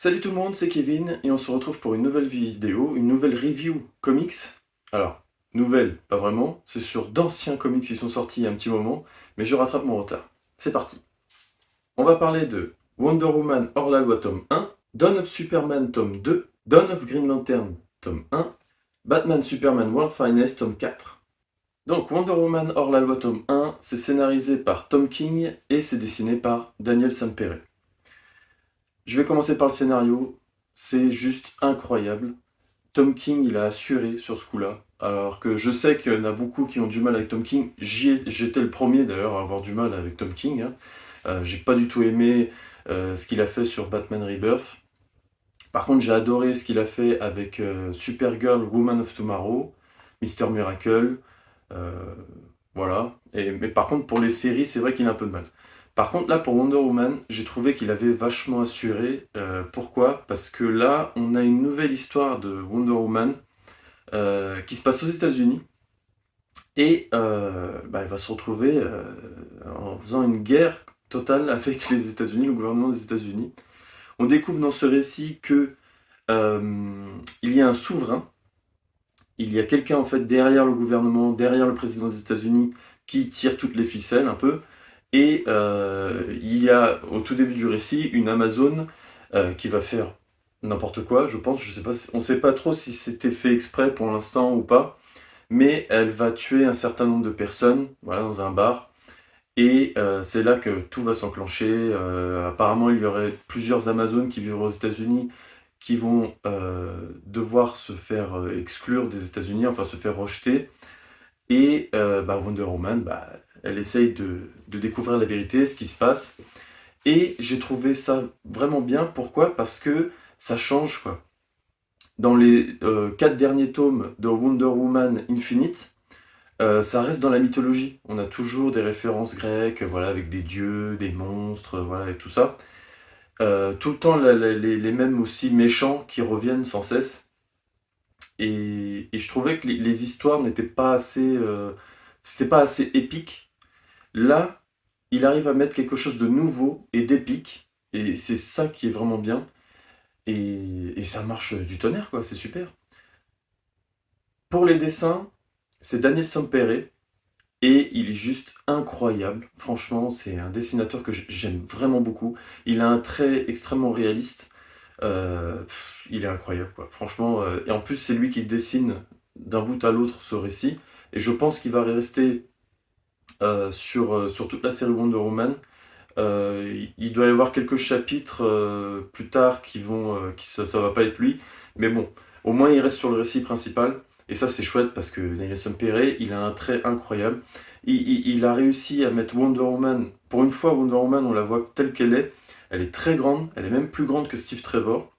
Salut tout le monde, c'est Kevin et on se retrouve pour une nouvelle vidéo, une nouvelle review comics. Alors, nouvelle, pas vraiment, c'est sur d'anciens comics qui sont sortis il y a un petit moment, mais je rattrape mon retard. C'est parti. On va parler de Wonder Woman hors-la-loi tome 1, Dawn of Superman tome 2, Dawn of Green Lantern tome 1, Batman Superman World Finest tome 4. Donc Wonder Woman hors-la-loi tome 1, c'est scénarisé par Tom King et c'est dessiné par Daniel Sampere. Je vais commencer par le scénario, c'est juste incroyable. Tom King, il a assuré sur ce coup-là, alors que je sais qu'il y en a beaucoup qui ont du mal avec Tom King. J'étais le premier d'ailleurs à avoir du mal avec Tom King, hein. J'ai pas du tout aimé ce qu'il a fait sur Batman Rebirth. Par contre, j'ai adoré ce qu'il a fait avec Supergirl, Woman of Tomorrow, Mister Miracle, euh, voilà. Mais par contre, pour les séries, c'est vrai qu'il a un peu de mal. Par contre, là, pour Wonder Woman, j'ai trouvé qu'il avait vachement assuré. Pourquoi? Parce que là, on a une nouvelle histoire de Wonder Woman qui se passe aux États-Unis. Et elle va se retrouver en faisant une guerre totale avec les États-Unis, le gouvernement des États-Unis. On découvre dans ce récit que il y a un souverain, il y a quelqu'un en fait derrière le gouvernement, derrière le président des États-Unis qui tire toutes les ficelles un peu. Et il y a au tout début du récit une Amazone qui va faire n'importe quoi, je pense. Je sais pas, on ne sait pas trop si c'était fait exprès pour l'instant ou pas, mais elle va tuer un certain nombre de personnes, voilà, dans un bar. Et c'est là que tout va s'enclencher. Apparemment, il y aurait plusieurs Amazones qui vivent aux États-Unis qui vont devoir se faire exclure des États-Unis, enfin se faire rejeter. Et Wonder Woman, elle essaye de découvrir la vérité, ce qui se passe. Et j'ai trouvé ça vraiment bien. Pourquoi? Parce que ça change, quoi. Dans les 4 derniers tomes de Wonder Woman Infinite, ça reste dans la mythologie. On a toujours des références grecques, voilà, avec des dieux, des monstres, voilà, et tout ça. Tout le temps les mêmes aussi méchants qui reviennent sans cesse. Et je trouvais que les histoires n'étaient pas assez, c'était pas assez épique. Là, il arrive à mettre quelque chose de nouveau et d'épique. Et c'est ça qui est vraiment bien. Et ça marche du tonnerre, quoi. C'est super. Pour les dessins, c'est Daniel Sampere. Et il est juste incroyable. Franchement, c'est un dessinateur que j'aime vraiment beaucoup. Il a un trait extrêmement réaliste. Il est incroyable, quoi. Franchement, et en plus, c'est lui qui dessine d'un bout à l'autre ce récit. Et je pense qu'il va rester sur toute la série Wonder Woman. Il doit y avoir quelques chapitres plus tard ça va pas être lui. Mais bon, au moins il reste sur le récit principal. Et ça, c'est chouette parce que Daniel Sampere, il a un trait incroyable. Il a réussi à mettre Wonder Woman. Pour une fois, Wonder Woman, on la voit telle qu'elle est. Elle est très grande. Elle est même plus grande que Steve Trevor.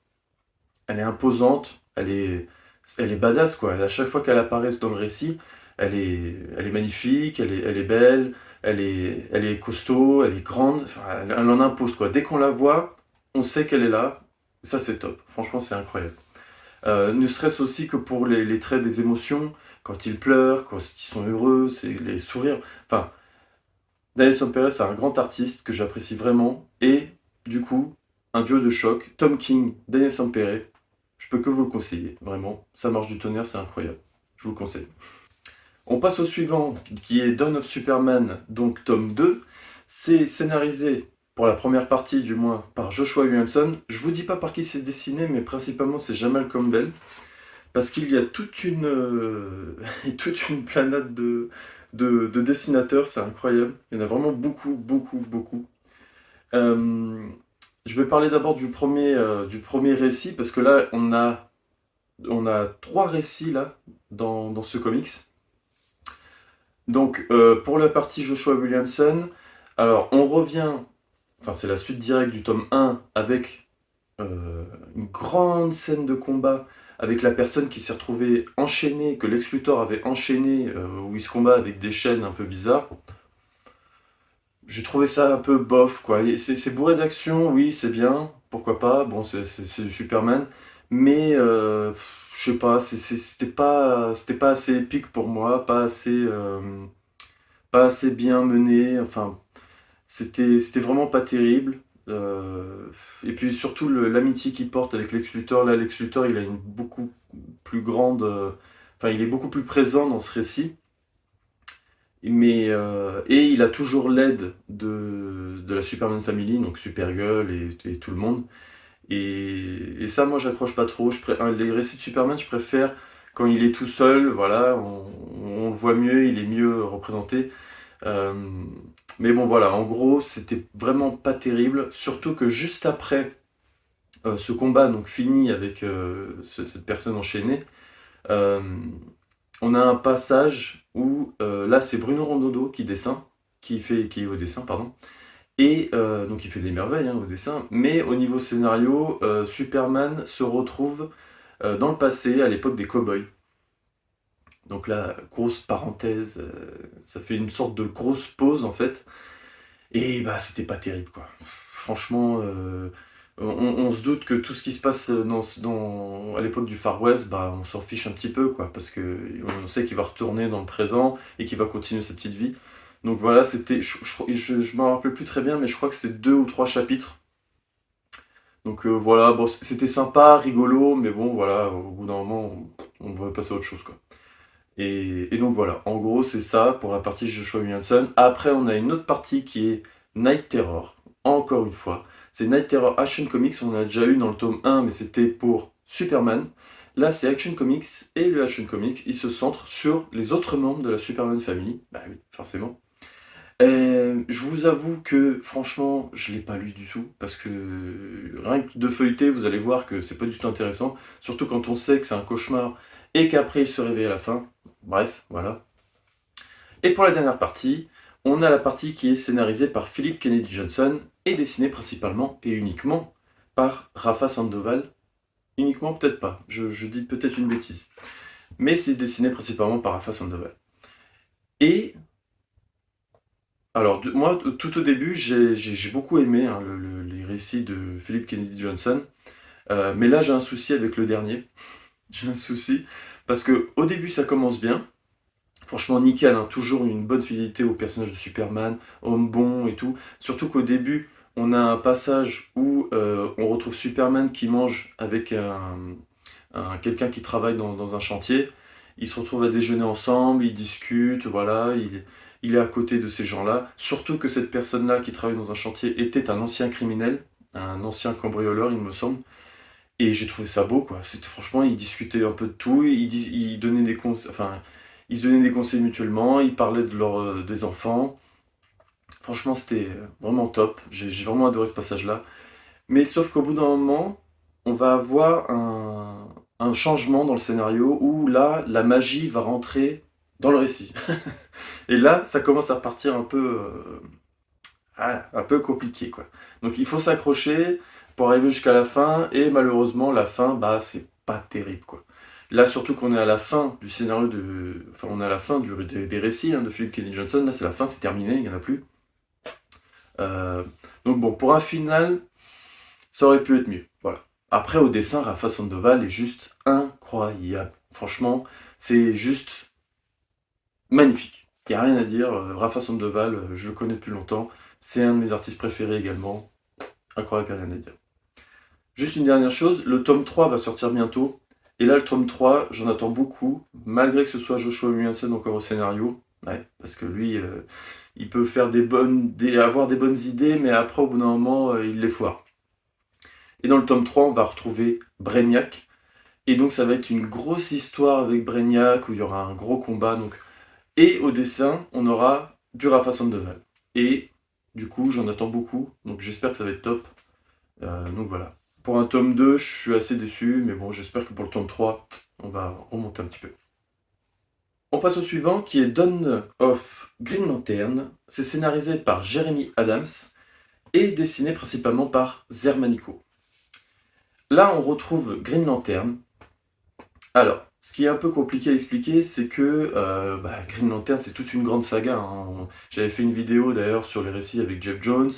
Elle est imposante. Elle est badass, quoi. À chaque fois qu'elle apparaît dans le récit, elle est magnifique, elle est belle, elle est costaud, elle est grande. Enfin, elle en impose, quoi. Dès qu'on la voit, on sait qu'elle est là. Ça, c'est top. Franchement, c'est incroyable. Ne serait-ce aussi que pour les traits des émotions, quand ils pleurent, quand ils sont heureux, c'est les sourires. Enfin, Daniel Perez, c'est un grand artiste que j'apprécie vraiment. Et du coup, un duo de choc, Tom King, Daniel Sampere, je peux que vous le conseiller, vraiment. Ça marche du tonnerre, c'est incroyable. Je vous le conseille. On passe au suivant, qui est Dawn of Superman, donc tome 2. C'est scénarisé, pour la première partie du moins, par Joshua Williamson. Je vous dis pas par qui c'est dessiné, mais principalement c'est Jamal Campbell. Parce qu'il y a toute une planète de dessinateurs, c'est incroyable. Il y en a vraiment beaucoup, beaucoup, beaucoup. Euh, je vais parler d'abord du premier récit, parce que là, on a 3 récits là, dans ce comics. Donc, pour la partie Joshua Williamson, alors on revient, enfin c'est la suite directe du tome 1 avec une grande scène de combat avec la personne qui s'est retrouvée enchaînée, que Lex Luthor avait enchaîné, où il se combat avec des chaînes un peu bizarres. J'ai trouvé ça un peu bof, quoi. Et c'est bourré d'action, oui, c'est bien, pourquoi pas, bon, c'est du Superman, mais je sais pas, c'était pas assez épique pour moi, pas assez bien mené, enfin, c'était vraiment pas terrible. Et puis surtout l'amitié qu'il porte avec Lex Luthor. Là, Lex Luthor, il a une beaucoup plus grande, enfin, il est beaucoup plus présent dans ce récit. Mais, et il a toujours l'aide de la Superman Family, donc Supergirl et tout le monde. Et ça, moi, j'accroche pas trop. Les récits de Superman, je préfère quand il est tout seul, voilà, on le voit mieux, il est mieux représenté. Euh, mais bon, voilà, en gros, c'était vraiment pas terrible. Surtout que juste après ce combat donc fini avec cette personne enchaînée, euh, on a un passage où là, c'est Bruno Rondodo qui est au dessin, pardon. Et donc il fait des merveilles hein, au dessin, mais au niveau scénario, Superman se retrouve dans le passé, à l'époque des cow-boys. Donc là, grosse parenthèse, ça fait une sorte de grosse pause en fait, et bah c'était pas terrible quoi. Franchement, on se doute que tout ce qui se passe à l'époque du Far West, bah on s'en fiche un petit peu quoi, parce que on sait qu'il va retourner dans le présent et qu'il va continuer sa petite vie. Donc voilà, c'était, je m'en rappelle plus très bien, mais je crois que c'est 2 ou 3 chapitres. Donc voilà, bon, c'était sympa, rigolo, mais bon, voilà, au bout d'un moment, on devrait passer à autre chose, quoi. Et donc voilà, en gros, c'est ça pour la partie Joshua Williamson. Après, on a une autre partie qui est Night Terror, encore une fois. C'est Night Terror Action Comics, on en a déjà eu dans le tome 1, mais c'était pour Superman. Là, c'est Action Comics, et le Action Comics, il se centre sur les autres membres de la Superman Family. Bah oui, forcément. Je vous avoue que franchement, je l'ai pas lu du tout parce que rien que de feuilleter, vous allez voir que c'est pas du tout intéressant, surtout quand on sait que c'est un cauchemar et qu'après il se réveille à la fin. Bref, voilà. Et pour la dernière partie, on a la partie qui est scénarisée par Philip Kennedy Johnson et dessinée principalement et uniquement par Rafa Sandoval. Uniquement, peut-être pas, je dis peut-être une bêtise. Mais c'est dessiné principalement par Rafa Sandoval. Et alors, moi, tout au début, j'ai beaucoup aimé hein, les récits de Philip Kennedy Johnson, mais là, j'ai un souci avec le dernier. J'ai un souci, parce que au début, ça commence bien. Franchement, nickel, hein, toujours une bonne fidélité au personnage de Superman, homme bon et tout. Surtout qu'au début, on a un passage où on retrouve Superman qui mange avec quelqu'un qui travaille dans un chantier. Ils se retrouvent à déjeuner ensemble, ils discutent, voilà, il est à côté de ces gens-là. Surtout que cette personne-là qui travaille dans un chantier était un ancien criminel, un ancien cambrioleur, il me semble. Et j'ai trouvé ça beau, quoi. C'était franchement, ils discutaient un peu de tout, ils donnaient des conseils, enfin, ils se donnaient des conseils mutuellement, ils parlaient des enfants. Franchement, c'était vraiment top. J'ai vraiment adoré ce passage-là. Mais sauf qu'au bout d'un moment, on va avoir un changement dans le scénario où là, la magie va rentrer dans le récit. Et là, ça commence à partir un peu compliqué, quoi. Donc il faut s'accrocher pour arriver jusqu'à la fin, et malheureusement, la fin, bah, c'est pas terrible, quoi. Là, surtout qu'on est à la fin du scénario Enfin, on est à la fin des récits hein, de Philip Kennedy Johnson. Là, c'est la fin, c'est terminé, il n'y en a plus. Euh, donc bon, pour un final, ça aurait pu être mieux. Voilà. Après, au dessin, Rafa Sandoval est juste incroyable. Franchement, c'est juste magnifique. Il n'y a rien à dire. Rafa Sandoval, je le connais depuis longtemps. C'est un de mes artistes préférés également. Incroyable, il n'y a rien à dire. Juste une dernière chose, le tome 3 va sortir bientôt. Et là, le tome 3, j'en attends beaucoup, malgré que ce soit Joshua Williamson encore au scénario. Ouais, parce que lui, il peut faire avoir des bonnes idées, mais après, au bout d'un moment, il les foire. Et dans le tome 3, on va retrouver Brainiac. Et donc, ça va être une grosse histoire avec Brainiac, où il y aura un gros combat. Donc. Et au dessin, on aura du Rafa Sandoval. Et du coup, j'en attends beaucoup. Donc, j'espère que ça va être top. Donc voilà. Pour un tome 2, je suis assez déçu, mais bon, j'espère que pour le tome 3, on va remonter un petit peu. On passe au suivant, qui est Dawn of Green Lantern. C'est scénarisé par Jeremy Adams et dessiné principalement par Zermanico. Là, on retrouve Green Lantern. Alors, ce qui est un peu compliqué à expliquer, c'est que Green Lantern, c'est toute une grande saga, hein. J'avais fait une vidéo d'ailleurs sur les récits avec Jeff Jones.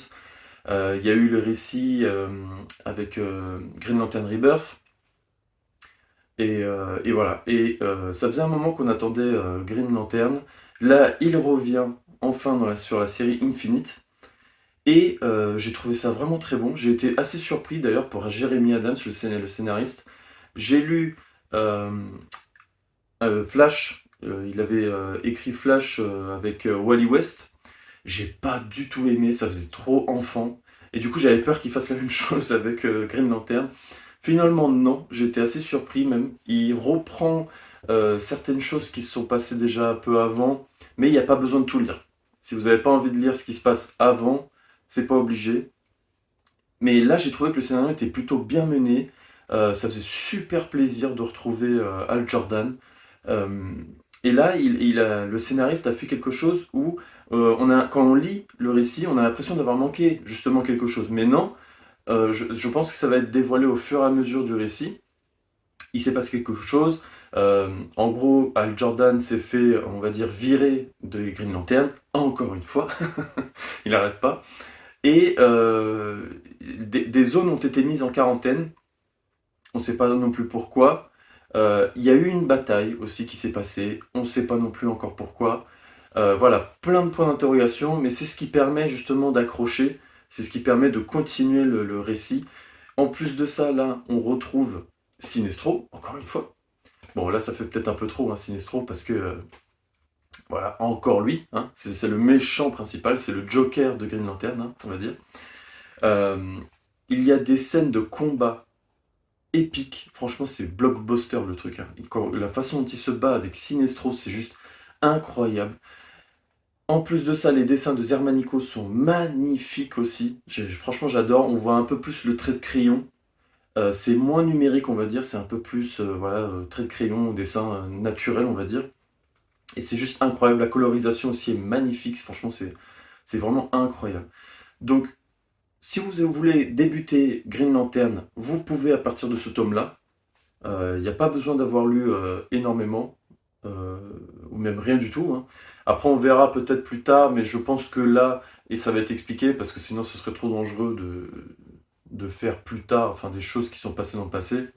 Il y a eu le récit avec Green Lantern Rebirth. Et voilà. Et ça faisait un moment qu'on attendait Green Lantern. Là, il revient enfin sur la série Infinite. Et j'ai trouvé ça vraiment très bon. J'ai été assez surpris d'ailleurs pour Jeremy Adams, le scénariste. J'ai lu Flash, il avait écrit Flash avec Wally West. J'ai pas du tout aimé, ça faisait trop enfant. Et du coup, j'avais peur qu'il fasse la même chose avec Green Lantern. Finalement, non, j'étais assez surpris même. Il reprend certaines choses qui se sont passées déjà un peu avant, mais il n'y a pas besoin de tout lire. Si vous n'avez pas envie de lire ce qui se passe avant, c'est pas obligé. Mais là, j'ai trouvé que le scénario était plutôt bien mené. Ça faisait super plaisir de retrouver Hal Jordan. Euh, et là, le scénariste a fait quelque chose où, quand on lit le récit, on a l'impression d'avoir manqué justement quelque chose. Mais non, je pense que ça va être dévoilé au fur et à mesure du récit. Il s'est passé quelque chose. En gros, Hal Jordan s'est fait, on va dire, virer de Green Lantern, encore une fois. Il n'arrête pas. Et des zones ont été mises en quarantaine. On ne sait pas non plus pourquoi. Il y a eu une bataille aussi qui s'est passée. On ne sait pas non plus encore pourquoi. Voilà, plein de points d'interrogation, mais c'est ce qui permet justement d'accrocher. C'est ce qui permet de continuer le récit. En plus de ça, là, on retrouve Sinestro, encore une fois. Bon, là, ça fait peut-être un peu trop, hein, Sinestro, parce que, voilà, encore lui, hein, c'est le méchant principal, c'est le Joker de Green Lantern, hein, on va dire. Euh, il y a des scènes de combat épiques. Franchement, c'est blockbuster le truc, hein. La façon dont il se bat avec Sinestro, c'est juste incroyable. En plus de ça, les dessins de Zermanico sont magnifiques aussi. Franchement, j'adore. On voit un peu plus le trait de crayon. C'est moins numérique, on va dire. C'est un peu plus voilà, trait de crayon, dessin naturel, on va dire. Et c'est juste incroyable. La colorisation aussi est magnifique. Franchement, c'est vraiment incroyable. Donc, si vous voulez débuter Green Lantern, vous pouvez à partir de ce tome-là. Il n'y a pas besoin d'avoir lu énormément, euh, ou même rien du tout, hein. Après, on verra peut-être plus tard, mais je pense que là, et ça va être expliqué, parce que sinon ce serait trop dangereux de faire plus tard, enfin des choses qui sont passées dans le passé.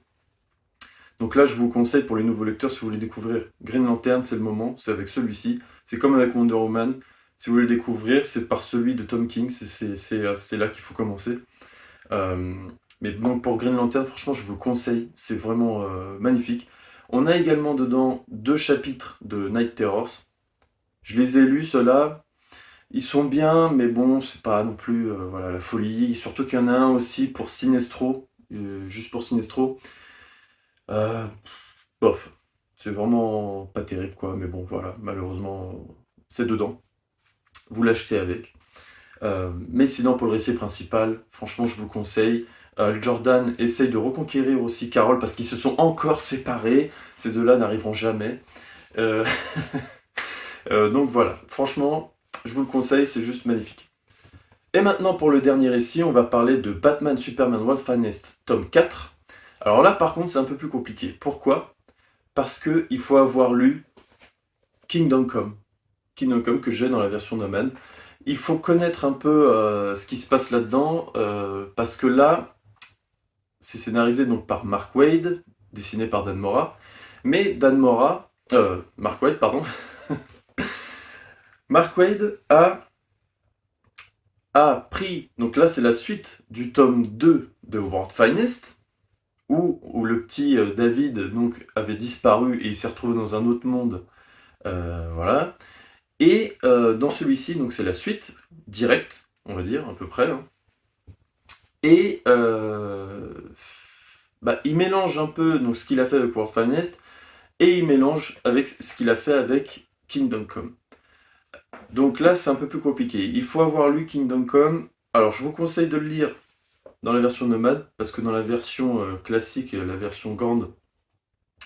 Donc là, je vous conseille pour les nouveaux lecteurs, si vous voulez découvrir Green Lantern, c'est le moment, c'est avec celui-ci. C'est comme avec Wonder Woman. Si vous voulez le découvrir, c'est par celui de Tom King, c'est là qu'il faut commencer. Euh, mais donc pour Green Lantern, franchement, je vous le conseille, c'est vraiment magnifique. On a également dedans 2 chapitres de Night Terrors. Je les ai lus, ceux-là. Ils sont bien, mais bon, c'est pas non plus voilà, la folie. Surtout qu'il y en a un aussi pour Sinestro, juste pour Sinestro. Euh, Bof, c'est vraiment pas terrible, quoi. Mais bon, voilà, malheureusement, c'est dedans. Vous l'achetez avec. Mais sinon, pour le récit principal, franchement, je vous le conseille. Jordan essaye de reconquérir aussi Carol parce qu'ils se sont encore séparés. Ces deux-là n'arriveront jamais. Euh, donc voilà, franchement, je vous le conseille, c'est juste magnifique. Et maintenant, pour le dernier récit, on va parler de Batman Superman World Finest, tome 4. Alors là, par contre, c'est un peu plus compliqué. Pourquoi? Parce qu'il faut avoir lu Kingdom Come. Kingdom Come que j'ai dans la version Nomad. Il faut connaître un peu ce qui se passe là-dedans, parce que là, c'est scénarisé donc par Mark Waid, dessiné par Dan Mora. Mais Mark Waid, pardon. Mark Waid a pris, donc là c'est la suite du tome 2 de World Finest, où le petit David donc, avait disparu et il s'est retrouvé dans un autre monde. Voilà. Et dans celui-ci, donc c'est la suite, directe, on va dire, à peu près, hein. Et il mélange un peu donc, ce qu'il a fait avec World Finest et il mélange avec ce qu'il a fait avec Kingdom Come. Donc là, c'est un peu plus compliqué. Il faut avoir lu Kingdom Come. Alors, je vous conseille de le lire dans la version nomade, parce que dans la version classique, la version grande,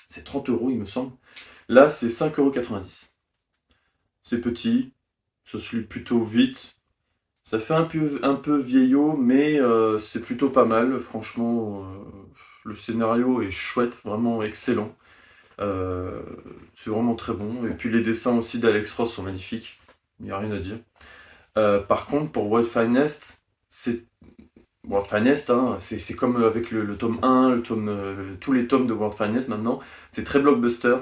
c'est 30 €, il me semble. Là, c'est 5,90 €. C'est petit, ça se lit plutôt vite. Ça fait un peu vieillot, mais c'est plutôt pas mal. Franchement, le scénario est chouette, vraiment excellent. Euh, c'est vraiment très bon. Et puis les dessins aussi d'Alex Ross sont magnifiques. Il n'y a rien à dire. Par contre, pour World Finest, World Finest, hein, c'est comme avec le tome 1, tous les tomes de World Finest maintenant. C'est très blockbuster,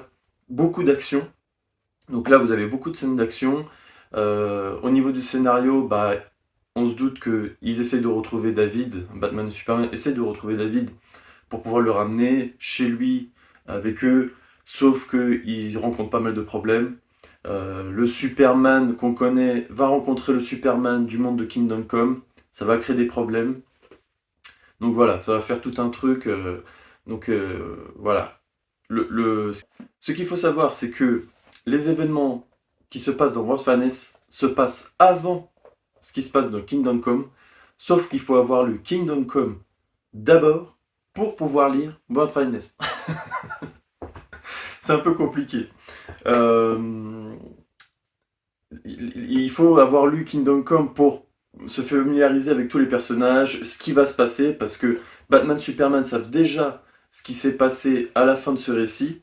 beaucoup d'action. Donc là, vous avez beaucoup de scènes d'action. Au niveau du scénario, on se doute qu'ils essayent de retrouver David, Batman et Superman essayent de retrouver David pour pouvoir le ramener chez lui avec eux, sauf qu'ils rencontrent pas mal de problèmes. Le Superman qu'on connaît va rencontrer le Superman du monde de Kingdom Come, ça va créer des problèmes. Donc voilà, ça va faire tout un truc. Voilà. Ce qu'il faut savoir, c'est que les événements qui se passent dans World Finest se passent avant ce qui se passe dans Kingdom Come, sauf qu'il faut avoir lu Kingdom Come d'abord pour pouvoir lire World Finest. C'est un peu compliqué. Il faut avoir lu Kingdom Come pour se familiariser avec tous les personnages, ce qui va se passer, parce que Batman, Superman savent déjà ce qui s'est passé à la fin de ce récit,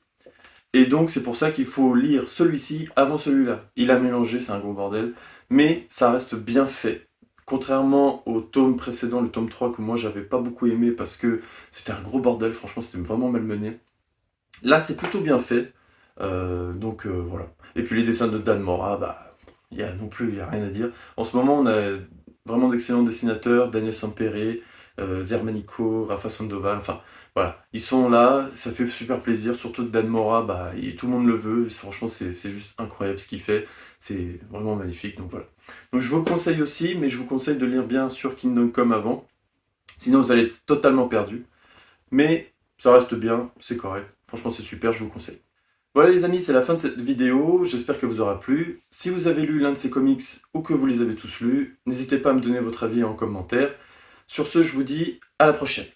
et donc c'est pour ça qu'il faut lire celui-ci avant celui-là. Il a mélangé, c'est un gros bordel, mais ça reste bien fait. Contrairement au tome précédent, le tome 3, que moi j'avais pas beaucoup aimé parce que c'était un gros bordel, franchement c'était vraiment malmené. Là c'est plutôt bien fait, voilà. Et puis les dessins de Dan Mora, bah, il y a rien à dire. En ce moment on a vraiment d'excellents dessinateurs, Daniel Sampere, Zermanico, Rafa Sandoval, enfin voilà, ils sont là, ça fait super plaisir, surtout que Dan Mora, bah, tout le monde le veut, franchement c'est juste incroyable ce qu'il fait, c'est vraiment magnifique, donc voilà. Donc je vous conseille aussi, mais je vous conseille de lire bien sûr Kingdom Come avant, sinon vous allez être totalement perdu, mais ça reste bien, c'est correct, franchement c'est super, je vous conseille. Voilà les amis, c'est la fin de cette vidéo, j'espère qu'elle vous aura plu. Si vous avez lu l'un de ces comics ou que vous les avez tous lus, n'hésitez pas à me donner votre avis en commentaire. Sur ce, je vous dis à la prochaine.